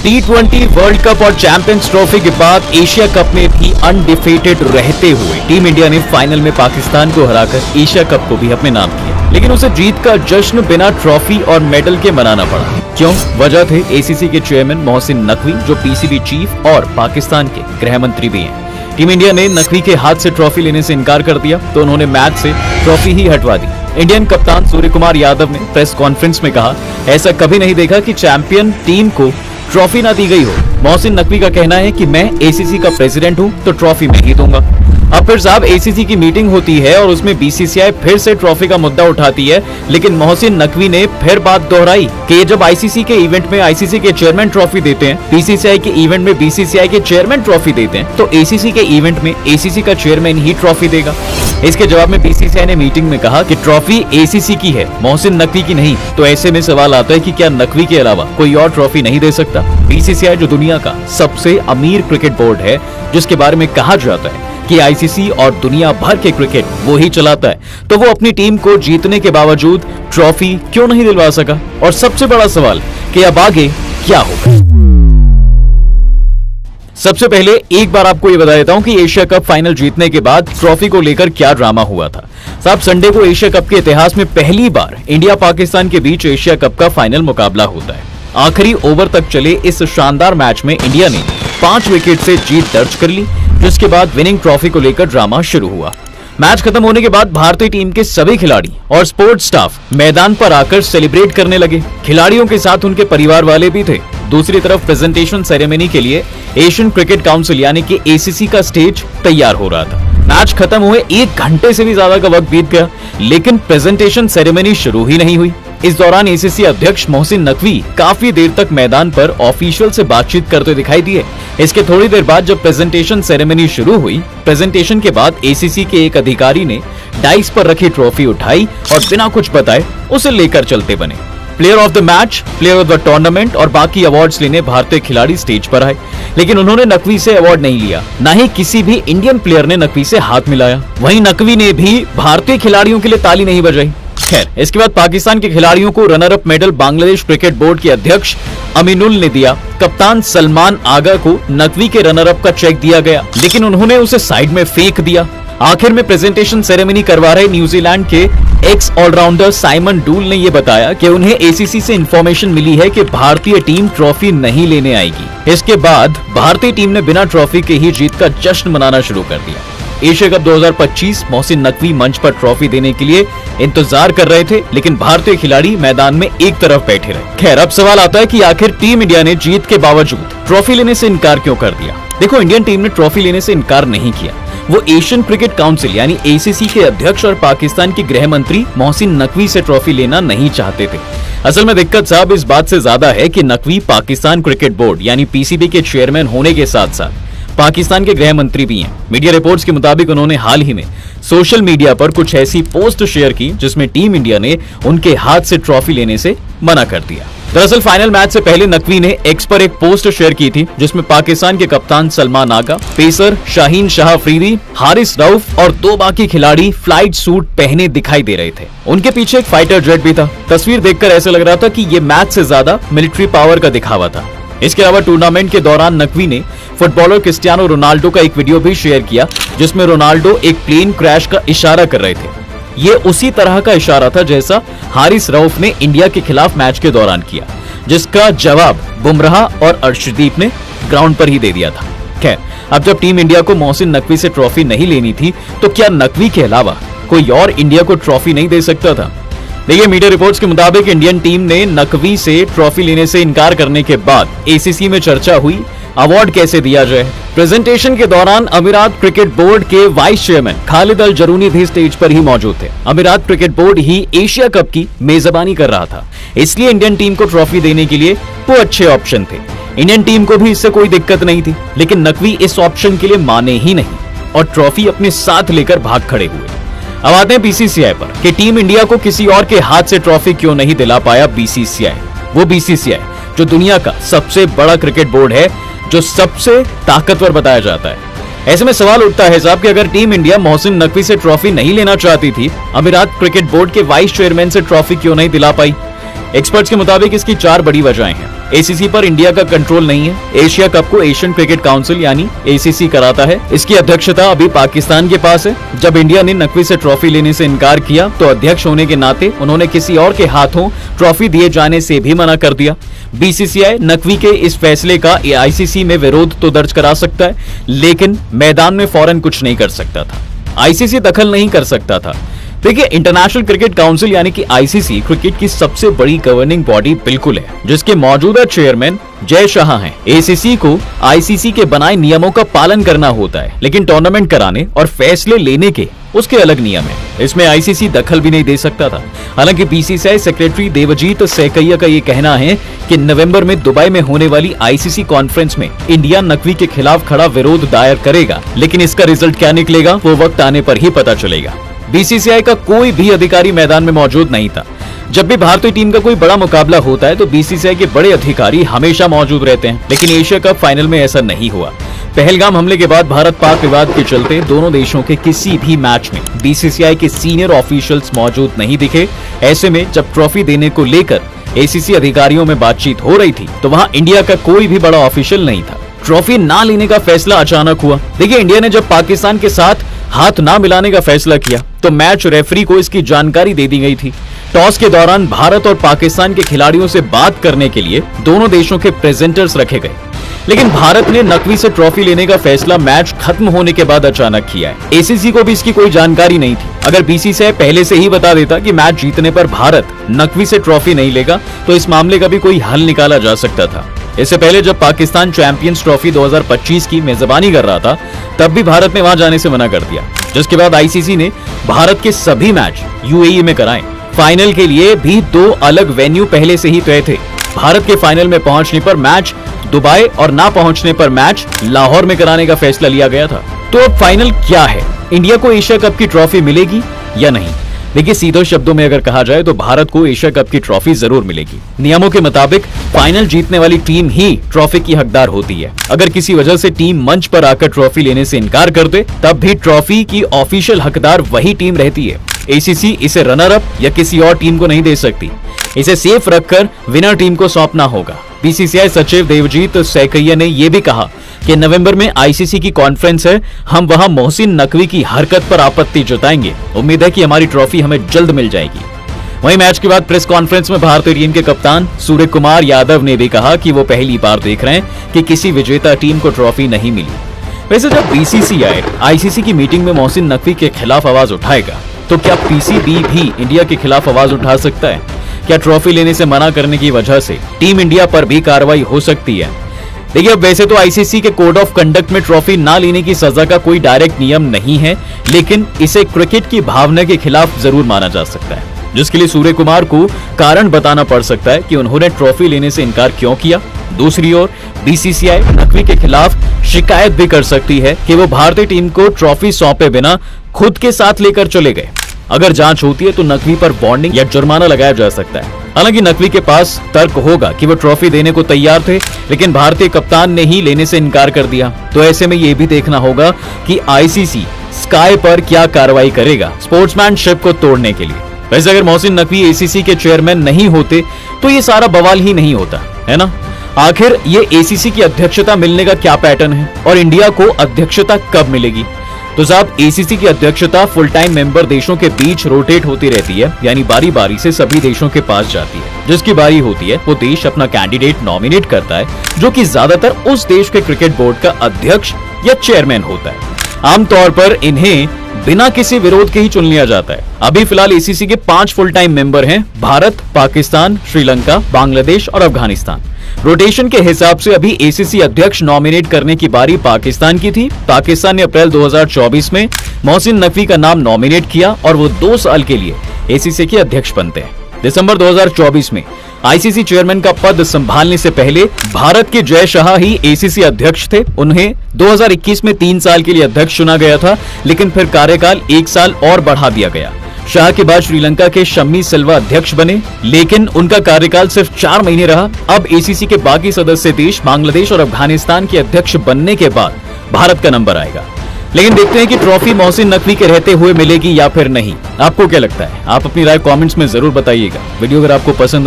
T20 world cup और champions trophy के बाद एशिया कप में भी अनडिफीटेड रहते हुए टीम इंडिया ने फाइनल में पाकिस्तान को हराकर एशिया कप को भी अपने नाम किया, लेकिन उसे जीत का जश्न बिना ट्रॉफी और मेडल के मनाना पड़ा। क्यों? वजह थे एसीसी के चेयरमैन मोहसिन नकवी, जो पीसीबी चीफ और पाकिस्तान के गृह मंत्री भी हैं। टीम इंडिया ने नकवी के हाथ से ट्रॉफी लेने से इनकार कर दिया तो उन्होंने मैच से ट्रॉफी ही हटवा दी। इंडियन कप्तान सूर्य कुमार यादव ने प्रेस कॉन्फ्रेंस में कहा, ऐसा कभी नहीं देखा कि चैंपियन टीम को ट्रॉफी ना दी गई हो। मोहसिन नकवी का कहना है कि मैं एसीसी का प्रेसिडेंट हूं तो ट्रॉफी मैं ही दूंगा। अब फिर साहब एसीसी की मीटिंग होती है और उसमें बीसीसीआई फिर से ट्रॉफी का मुद्दा उठाती है, लेकिन मोहसिन नकवी ने फिर बात दोहराई कि जब आईसीसी के इवेंट में आईसीसी के चेयरमैन ट्रॉफी देते हैं, बीसीसीआई के इवेंट में बीसीसीआई के चेयरमैन ट्रॉफी देते हैं, तो एसीसी के इवेंट में एसीसी का चेयरमैन ही ट्रॉफी देगा। इसके जवाब में बीसीसीआई ने मीटिंग में कहा कि ट्रॉफी एसीसी की है, मोहसिन नकवी की नहीं। तो ऐसे में सवाल आता है कि क्या नकवी के अलावा कोई और ट्रॉफी नहीं दे सकता? बीसीसीआई जो दुनिया का सबसे अमीर क्रिकेट बोर्ड है, जिसके बारे में कहा जाता है कि आईसीसी और दुनिया भर के क्रिकेट वो ही चलाता है, तो वो अपनी टीम को जीतने के बावजूद ट्रॉफी क्यों नहीं दिलवा सका? और सबसे बड़ा सवाल कि अब आगे क्या होगा। सबसे पहले एक बार आपको ये बता देता हूं कि एशिया कप फाइनल जीतने के बाद ट्रॉफी को लेकर क्या ड्रामा हुआ था। साहब संडे को एशिया कप के इतिहास में पहली बार इंडिया पाकिस्तान के बीच एशिया कप का फाइनल मुकाबला होता है। आखिरी ओवर तक चले इस शानदार मैच में इंडिया ने 5 विकेट से जीत दर्ज कर ली, जिसके बाद विनिंग ट्रॉफी को लेकर ड्रामा शुरू हुआ। मैच खत्म होने के बाद भारतीय टीम के सभी खिलाड़ी और स्पोर्ट्स स्टाफ मैदान पर आकर सेलिब्रेट करने लगे। खिलाड़ियों के साथ उनके परिवार वाले भी थे। दूसरी तरफ प्रेजेंटेशन सेरेमनी के लिए एशियन क्रिकेट काउंसिल यानी कि एसीसी का स्टेज तैयार हो रहा था। मैच खत्म हुए 1 घंटे से भी ज्यादा का वक्त बीत गया, लेकिन प्रेजेंटेशन सेरेमनी शुरू ही नहीं हुई। इस दौरान एसीसी अध्यक्ष मोहसिन नकवी काफी देर तक मैदान पर ऑफिशियल से बातचीत करते दिखाई दिए। इसके थोड़ी देर बाद जब प्रेजेंटेशन सेरेमनी शुरू हुई, प्रेजेंटेशन के बाद एसीसी के एक अधिकारी ने डाइस पर रखी ट्रॉफी उठाई और बिना कुछ बताए उसे लेकर चलते बने। Player of the match, player of the tournament और बाकी अवार्ड्स लेने भारतीय खिलाड़ी स्टेज पर आए, लेकिन उन्होंने नकवी से अवार्ड नहीं लिया, न ही किसी भी इंडियन प्लेयर ने नकवी से हाथ मिलाया। वहीं नकवी ने भी भारतीय खिलाड़ियों के लिए ताली नहीं बजाई। खैर, इसके बाद पाकिस्तान के खिलाड़ियों को runner up medal Bangladesh cricket board के अध्यक्ष अमीनुल ने दिया। कप्तान सलमान आगा को नकवी के रनर अप का चेक दिया गया, लेकिन उन्होंने उसे साइड में फेंक दिया। आखिर में प्रेजेंटेशन सेरेमनी करवा रहे न्यूजीलैंड के एक्स ऑलराउंडर साइमन डूल ने यह बताया कि उन्हें एसीसी से इंफॉर्मेशन मिली है कि भारतीय टीम ट्रॉफी नहीं लेने आएगी। इसके बाद भारतीय टीम ने बिना ट्रॉफी के ही जीत का जश्न मनाना शुरू कर दिया। एशिया कप 2025 मोहसिन नकवी मंच पर ट्रॉफी देने के लिए इंतजार कर रहे थे, लेकिन भारतीय खिलाड़ी मैदान में एक तरफ बैठे रहे। खैर, अब सवाल आता है कि आखिर टीम इंडिया ने जीत के बावजूद ट्रॉफी लेने से इनकार क्यों कर दिया? देखो, इंडियन टीम ने ट्रॉफी लेने से इनकार नहीं किया। वो एशियन क्रिकेट काउंसिल यानी एसीसी के अध्यक्ष और पाकिस्तान के गृह मंत्री मोहसिन नकवी से ट्रॉफी लेना नहीं चाहते थे। असल में दिक्कत साहब इस बात से ज्यादा है कि नकवी पाकिस्तान क्रिकेट बोर्ड यानी पीसीबी के चेयरमैन होने के साथ साथ पाकिस्तान के गृह मंत्री भी हैं। मीडिया रिपोर्ट्स के मुताबिक उन्होंने हाल ही में सोशल मीडिया पर कुछ ऐसी पोस्ट शेयर की जिसमें टीम इंडिया ने उनके हाथ से ट्रॉफी लेने से मना कर दिया। दरअसल फाइनल मैच से पहले नकवी ने एक्स पर एक पोस्ट शेयर की थी जिसमें पाकिस्तान के कप्तान सलमान आगा, पेसर शाहीन शाह अफरीदी, हारिस रऊफ और 2 बाकी खिलाड़ी फ्लाइट सूट पहने दिखाई दे रहे थे। उनके पीछे एक फाइटर जेट भी था। तस्वीर देखकर ऐसा लग रहा था कि ये मैच से ज्यादा मिलिट्री पावर का दिखावा था। इसके अलावा टूर्नामेंट के दौरान नकवी ने फुटबॉलर क्रिस्टियानो रोनाल्डो का एक वीडियो भी शेयर किया जिसमें रोनाल्डो एक प्लेन क्रैश का इशारा कर रहे थे। ये उसी तरह का इशारा था जैसा हारिस रऊफ ने इंडिया के खिलाफ मैच के दौरान किया, जिसका जवाब बुमराह और अर्शदीप ने ग्राउंड पर ही दे दिया था। खैर, अब जब टीम इंडिया को मोहसिन नकवी से ट्रॉफी नहीं लेनी थी तो क्या नकवी के अलावा कोई और इंडिया को ट्रॉफी नहीं दे सकता था? देखिए, मीडिया रिपोर्ट्स के मुताबिक इंडियन टीम ने नकवी से ट्रॉफी लेने से इनकार करने के बाद एसीसी में चर्चा हुई अवार्ड कैसे दिया जाए। प्रेजेंटेशन के दौरान अमीरात क्रिकेट बोर्ड के वाइस चेयरमैन खालिद अल जरूनी भी स्टेज पर ही मौजूद थे। अमीरात क्रिकेट बोर्ड ही एशिया कप की मेजबानी कर रहा था, इसलिए इंडियन टीम को ट्रॉफी देने के लिए वो अच्छे ऑप्शन थे। इंडियन टीम को भी इससे कोई दिक्कत नहीं थी, लेकिन नकवी इस ऑप्शन के लिए माने ही नहीं और ट्रॉफी अपने साथ लेकर भाग खड़े हुए। अब आते हैं बीसीसीआई पर कि टीम इंडिया को किसी और के हाथ से ट्रॉफी क्यों नहीं दिला पाया बीसीसीआई। वो बीसीसीआई जो दुनिया का सबसे बड़ा क्रिकेट बोर्ड है, जो सबसे ताकतवर बताया जाता है। ऐसे में सवाल उठता है साहब कि अगर टीम इंडिया मोहसिन नकवी से ट्रॉफी नहीं लेना चाहती थी, अमीरात क्रिकेट बोर्ड के वाइस चेयरमैन से ट्रॉफी क्यों नहीं दिला पाई? एक्सपर्ट्स के मुताबिक इसकी 4 बड़ी वजहें हैं। एसीसी पर इंडिया का कंट्रोल नहीं है। एशिया कप को एशियन क्रिकेट काउंसिल यानी एसीसी कराता है। इसकी अध्यक्षता अभी पाकिस्तान के पास है। जब इंडिया ने नकवी से ट्रॉफी लेने से इनकार किया तो अध्यक्ष होने के नाते उन्होंने किसी और के हाथों ट्रॉफी दिए जाने से भी मना कर दिया। बीसीसीआई नकवी के इस फैसले का आईसीसी में विरोध तो दर्ज करा सकता है, लेकिन मैदान में फौरन कुछ नहीं कर सकता था। आईसीसी दखल नहीं कर सकता था। देखिए, इंटरनेशनल क्रिकेट काउंसिल यानी कि आईसीसी क्रिकेट की सबसे बड़ी गवर्निंग बॉडी बिल्कुल है, जिसके मौजूदा चेयरमैन जय शाह हैं। एसीसी को आईसीसी के बनाए नियमों का पालन करना होता है, लेकिन टूर्नामेंट कराने और फैसले लेने के उसके अलग नियम है। इसमें आईसीसी दखल भी नहीं दे सकता था। हालांकि बीसीसीआई सेक्रेटरी देवजीत सैकैया का ये कहना है कि नवंबर में दुबई में होने वाली आईसीसी कॉन्फ्रेंस में इंडिया नकवी के खिलाफ खड़ा विरोध दायर करेगा, लेकिन इसका रिजल्ट क्या निकलेगा वो वक्त आने पर ही पता चलेगा। बीसीसीआई का कोई भी अधिकारी मैदान में मौजूद नहीं था। जब भी भारतीय टीम का कोई बड़ा मुकाबला होता है तो बीसीसीआई के बड़े अधिकारी हमेशा मौजूद रहते हैं, लेकिन एशिया कप फाइनल में ऐसा नहीं हुआ। पहलगाम हमले के बाद भारत पाक विवाद के चलते दोनों देशों के किसी भी मैच में बीसीसीआई के सीनियर ऑफिशियल्स मौजूद नहीं दिखे। ऐसे में जब ट्रॉफी देने को लेकर एसीसी अधिकारियों में बातचीत हो रही थी तो वहां इंडिया का कोई भी बड़ा ऑफिशियल नहीं था। ट्रॉफी ना लेने का फैसला अचानक हुआ। देखिए, इंडिया ने जब पाकिस्तान के साथ हाथ ना मिलाने का फैसला किया तो मैच रेफरी को इसकी जानकारी दे दी गई थी। टॉस के दौरान भारत और पाकिस्तान के खिलाड़ियों से बात करने के लिए दोनों देशों के प्रेजेंटर्स रखे गए, लेकिन भारत ने नकवी से ट्रॉफी लेने का फैसला मैच खत्म होने के बाद अचानक किया है। एसीसी को भी इसकी कोई जानकारी नहीं थी। अगर बीसीसीआई पहले से ही बता देता कि मैच जीतने पर भारत नकवी से ट्रॉफी नहीं लेगा तो इस मामले का भी कोई हल निकाला जा सकता था। इससे पहले जब पाकिस्तान चैंपियंस ट्रॉफी 2025 की मेजबानी कर रहा था तब भी भारत ने वहां जाने से मना कर दिया, जिसके बाद आईसीसी ने भारत के सभी मैच यूएई में कराए। फाइनल के लिए भी 2 अलग वेन्यू पहले से ही तय थे। भारत के फाइनल में पहुंचने पर मैच दुबई और ना पहुंचने पर मैच लाहौर में कराने का फैसला लिया गया था। तो अब फाइनल क्या है? इंडिया को एशिया कप की ट्रॉफी मिलेगी या नहीं? देखिए, सीधे शब्दों में अगर कहा जाए तो भारत को एशिया कप की ट्रॉफी जरूर मिलेगी। नियमों के मुताबिक फाइनल जीतने वाली टीम ही ट्रॉफी की हकदार होती है। अगर किसी वजह से टीम मंच पर आकर ट्रॉफी लेने से इनकार कर दे तब भी ट्रॉफी की ऑफिशियल हकदार वही टीम रहती है। एसीसी इसे रनर अप या किसी और टीम को नहीं दे सकती। इसे सेफ रखकर विनर टीम को सौंपना होगा। बीसीसीआई सचिव देवजीत सैकैया ने यह भी कहा कि नवंबर में आईसीसी की कॉन्फ्रेंस है, हम वहां मोहसिन नकवी की हरकत पर आपत्ति जताएंगे। उम्मीद है कि हमारी ट्रॉफी हमें जल्द मिल जाएगी। वहीं मैच के बाद प्रेस कॉन्फ्रेंस में भारतीय टीम के कप्तान सूर्य कुमार यादव ने भी कहा कि वो पहली बार देख रहे हैं कि किसी विजेता टीम को ट्रॉफी नहीं मिली। वैसे जब बीसीसीआई आईसीसी की मीटिंग में मोहसिन नकवी के खिलाफ आवाज उठाएगा तो क्या पीसीबी भी इंडिया के खिलाफ आवाज उठा सकता है? क्या ट्रॉफी लेने से मना करने की वजह से टीम इंडिया पर भी कार्रवाई हो सकती है? देखिए, अब वैसे तो आईसीसी के कोड ऑफ कंडक्ट में ट्रॉफी ना लेने की सजा का कोई डायरेक्ट नियम नहीं है, लेकिन इसे क्रिकेट की भावना के खिलाफ जरूर माना जा सकता है, जिसके लिए सूर्य कुमार को कारण बताना पड़ सकता है कि उन्होंने ट्रॉफी लेने से इनकार क्यों किया। दूसरी ओर बीसीसीआई नकवी के खिलाफ शिकायत भी कर सकती है कि वो भारतीय टीम को ट्रॉफी सौंपे बिना खुद के साथ लेकर चले गए। अगर जांच होती है तो नकवी पर बॉन्डिंग या जुर्माना लगाया जा सकता है। हालांकि नकवी के पास तर्क होगा कि वो ट्रॉफी देने को तैयार थे, लेकिन भारतीय कप्तान ने ही लेने से इनकार कर दिया। तो ऐसे में ये भी देखना होगा कि आईसीसी स्काई पर क्या कार्रवाई करेगा स्पोर्ट्समैनशिप को तोड़ने के लिए। वैसे अगर मोहसिन नकवी एसीसी के चेयरमैन नहीं होते तो ये सारा बवाल ही नहीं होता, है ना? आखिर ये एसीसी की अध्यक्षता मिलने का क्या पैटर्न है और इंडिया को अध्यक्षता कब मिलेगी? तो साहब, एसीसी की अध्यक्षता फुल टाइम मेंबर देशों के बीच रोटेट होती रहती है, यानी बारी बारी से सभी देशों के पास जाती है। जिसकी बारी होती है वो देश अपना कैंडिडेट नॉमिनेट करता है, जो कि ज्यादातर उस देश के क्रिकेट बोर्ड का अध्यक्ष या चेयरमैन होता है। आमतौर पर इन्हें बिना किसी विरोध के ही चुन लिया जाता है। अभी फिलहाल एसीसी के 5 फुल टाइम मेंबर हैं, भारत, पाकिस्तान, श्रीलंका, बांग्लादेश और अफगानिस्तान। रोटेशन के हिसाब से अभी एसीसी अध्यक्ष नॉमिनेट करने की बारी पाकिस्तान की थी। पाकिस्तान ने अप्रैल 2024 में मोहसिन नकवी का नाम नॉमिनेट किया और वो 2 साल के लिए एसीसी के अध्यक्ष बनते हैं। दिसंबर 2024 में आईसीसी चेयरमैन का पद संभालने से पहले भारत के जय शाह ही एसीसी अध्यक्ष थे। उन्हें 2021 में 3 साल के लिए अध्यक्ष चुना गया था, लेकिन फिर कार्यकाल 1 साल और बढ़ा दिया गया। शाह के बाद श्रीलंका के शम्मी सिल्वा अध्यक्ष बने, लेकिन उनका कार्यकाल सिर्फ 4 महीने रहा। अब एसीसी के बाकी सदस्य देश बांग्लादेश और अफगानिस्तान के अध्यक्ष बनने के बाद भारत का नंबर आएगा। लेकिन देखते हैं कि ट्रॉफी मोहसिन नकवी के रहते हुए मिलेगी या फिर नहीं। आपको क्या लगता है? आप अपनी राय कमेंट्स में जरूर बताइएगा। वीडियो अगर आपको पसंद